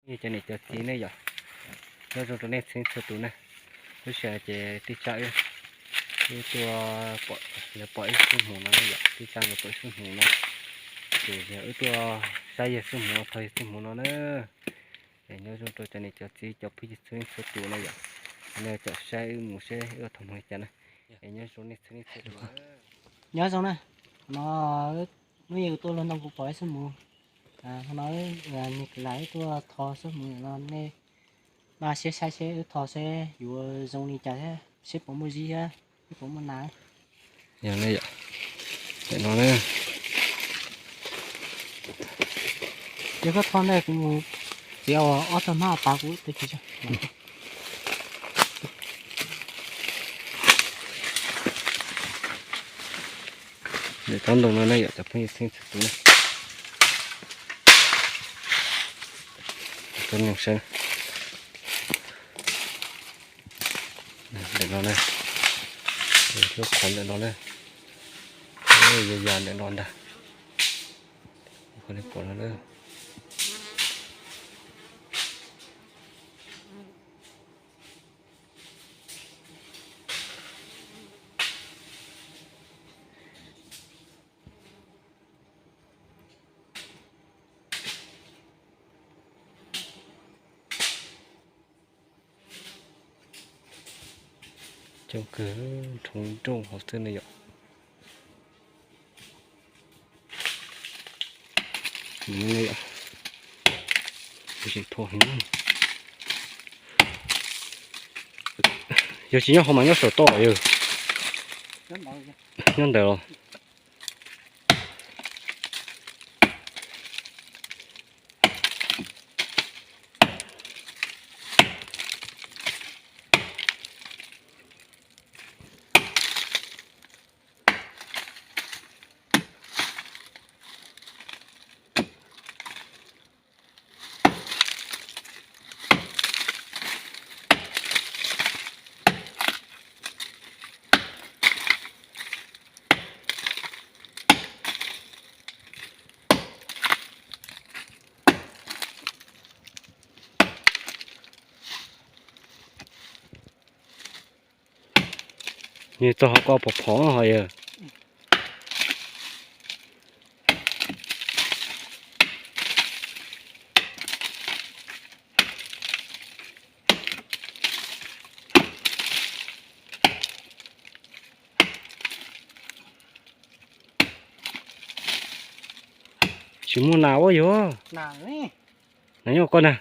như cho này cho tí nữa giờ nó rồi này xin sửa tủ này tôi sẽ chỉ đi chạy cái tua bỏ là bỏ xuống hồ nó giờ đi chạy là bỏ xuống hồ nó thì giờ ở tua sai giờ xuống hồ thôi xuống hồ nó nữa để nhớ rồi tôi cho này cho tí cho phía xin sửa tủ này giờ này cho sai một xe ở thùng hai chân này để nhớ rồi này xin sửa tủ nhớ xong nè nó nhiều tôi lên đông cục bói sớm mù nó nói là như cái lái tôi thò sớm mù nó nè mà xe sai xe thò xe dù dòng đi chạy xe bỏ mua gì á bỏ mua nái giờ này giờ để nó nữa giờ có thon đây cũng chỉ ở tầm hai ba cú tới chưa để con đồng nó này giờ phải xin sửa tủ này con nhung sơn để nó này để cho khoản để nó này giờ giờ để nó đây con này bỏ nó nữa trong cứ thùng trung học sinh này vậy như vậy chỉ thua hình giờ chỉ nhớ không mà nhớ sổ to rồi nhớ được rồi như cho họ có bọc phỏ rồi à chỉ muốn nào quá vậy nào đấy này nhau con nè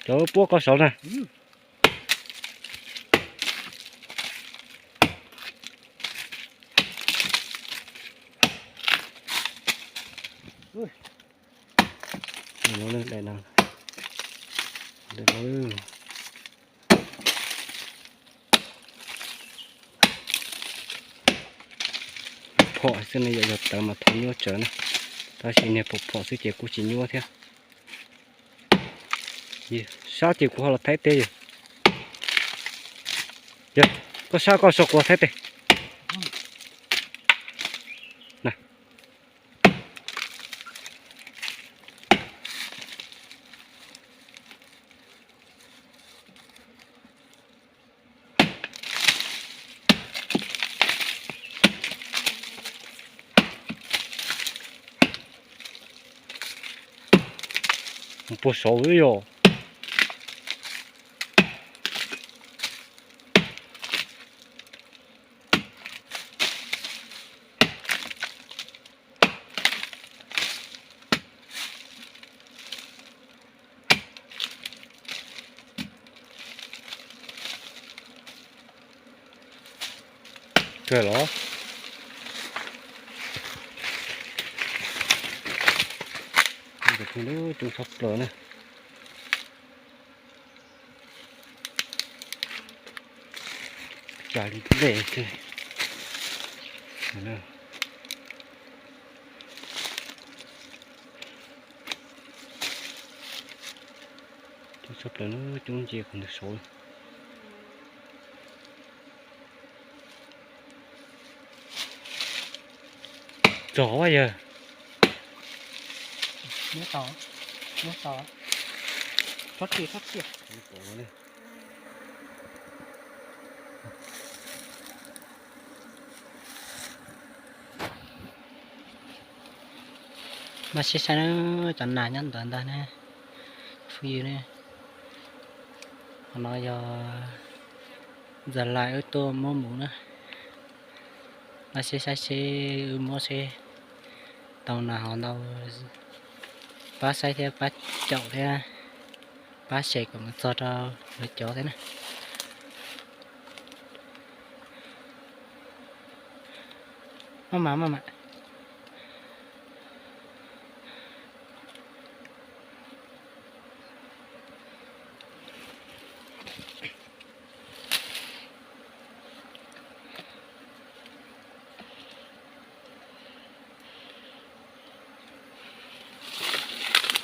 chỗ búa có sổ nè nó lên đây nào để nó phỏ xin này giờ tao mà thống nhớ trở này ta chỉ này phục phỏ sư chế của chỉ nhớ theo gì sao chỉ của họ là thái tê rồi giờ có sao có sọc của thái tê này một bộ sổ rồi对了，这个土豆种差不多呢。家里累对，嗯，种差不多呢，种几可能熟了。chó bây giờ nhớ tỏ thoát kia mà sẽ nó chẳng nản nhắn tận ta nè phi nè nó giờ lại ở tô mỏ mũ nữa mà sẽ mỏ sẽ tàu nào đâu bá sai theo bá chậu thế này bá sẽ còn cho được chó thế này mà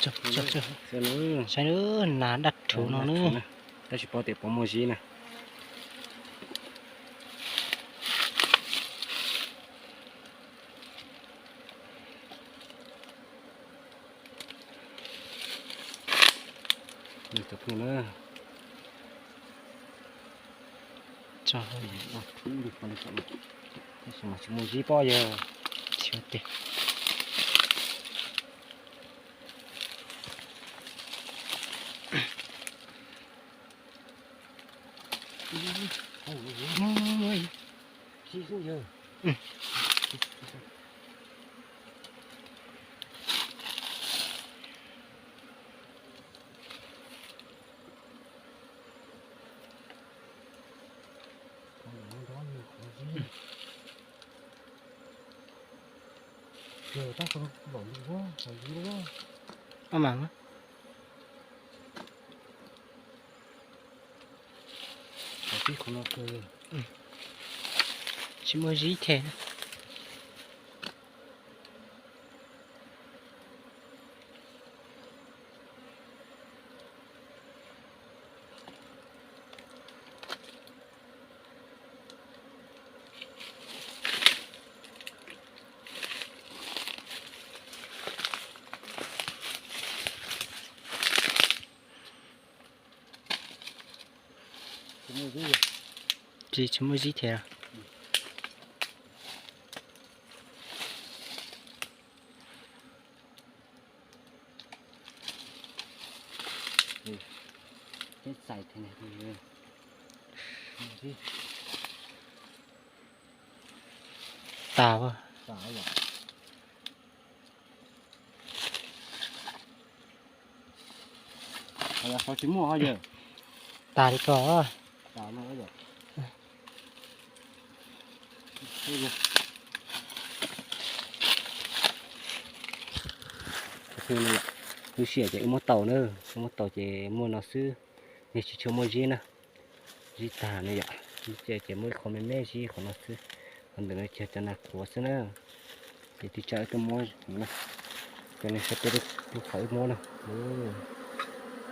chọc sai nữa là đặt thủ nó nữa ta chỉ bỏ tiền bỏ mua gì nè được tập nữa trời ơi cũng được còn chậm mà chỉ mua gì bao giờ thiếu tiền ôi gì xuống giờ giờ ta không bỏ gì quá mà tí không nó cơ chỉ mua gì thế chỉ mua gì thế à cái sải thế này thì tao à sải vậy hay là 6 mua hay giờ tao đi có tao nó vậy thì này tôi xỉa chạy mua tàu nữa mua tàu chạy mua nó sư thì chỉ cho mua gì nè gì tà này vậy chạy mua không mấy mấy gì không nó sư còn đừng chạy cho nó của sư nữa thì chạy tôi mua nè cái này sẽ tôi phải mua nè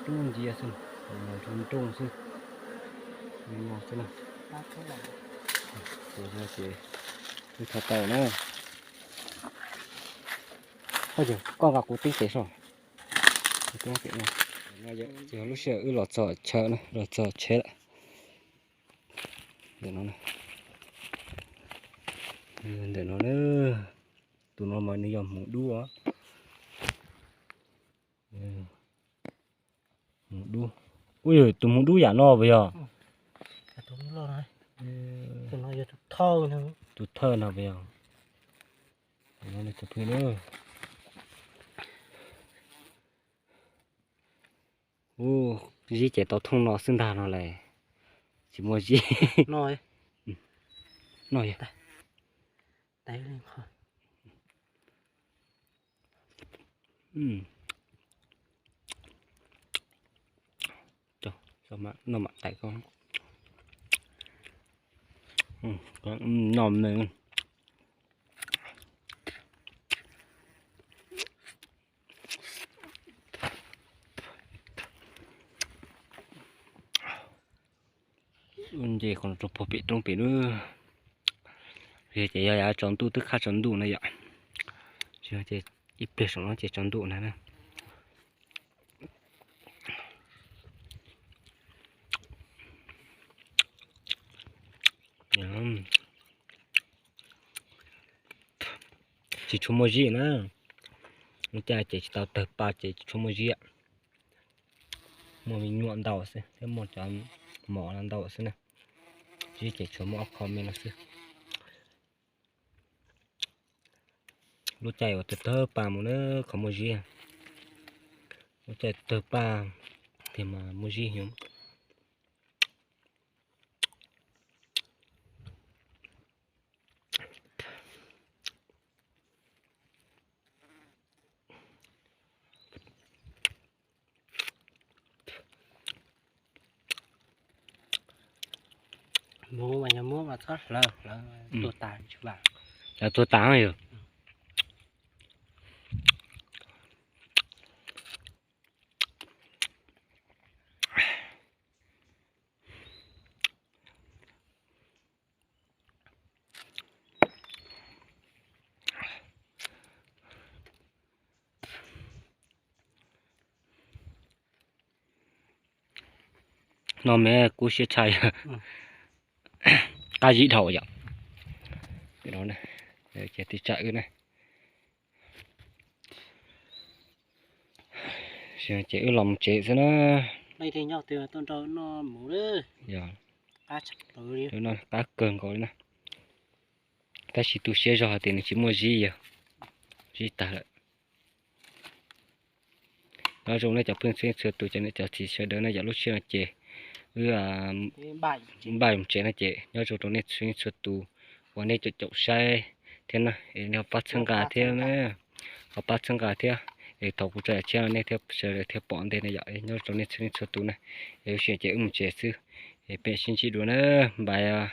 trung gì à sư trung sư mua sư nè rồi ra chị tôi thả tàu nữa thôi chứ con gặp cụ tinh tế rồi tiếng tiếng này bây giờ lúc xưa lọt sọ chờ này lọt sọ chết lại để nó này để nó nữa tụi nó mà đi dòng mũ đua mũ đua ui giời tụi mũ đua giả no bây giờ tụi nó lo này tụi nó giờ thơ nữa tụi thơ nào bây giờ nó này tụi nữa ô gì chạy tàu thông nó xưng đà nó lại chỉ mua gì nói nói tay lên khỏi cho mà nó mặn tại con nòm này gì còn trong bị nữa thì chỉ là chọn tu tức khá chọn đủ này vậy Giờ chị ít biết xong nó chị chọn đủ này nè. Chị chung một gì nữa. Nó cha chị tao tập ba chị chung một gì ạ. Mà mình nhuộm đầu xem, thế một chọn mỏ làm đầu xem nè. Chỉ chị chung một comment nó xem. Lúc chạy ở từ ba mà nó không một gì à. Lúc chạy từ ba thì mà một gì nhúng. mua mà nhà mua mà thoát là tôi tàn chứ bạn Là tôi táo rồi. Nó mẹ cú sẽ chạy. Cái gì đầu vậy? Cái đó này. Để chạy thì chạy cái này. Giờ chị lòng chị sẽ nó. đây thì nhau từ tuần đầu nó mù đấy Dạ. cá chặt tới đi Nó cá cơn coi nè. Cái chỉ tu xe rồi thì chỉ mua gì à? Gì ta lại. Nói chung là chả phương xuyên sửa tu cho nên chả chỉ sửa đỡ nó giờ lúc xưa chị. bài Bài chị nó chị. Nói chung trong này xuyên sửa tu. Còn đây chụp sai. Thế nào? Nó bắt chân cả theo nữa. Họ bắt chân cả theo. Để thầu của trẻ treo này theo sửa theo bọn đây này vậy. Nói chung này xuyên sửa tu này. Nếu xuyên chị chị sư. Để bé xin chị đùa nữa. Bài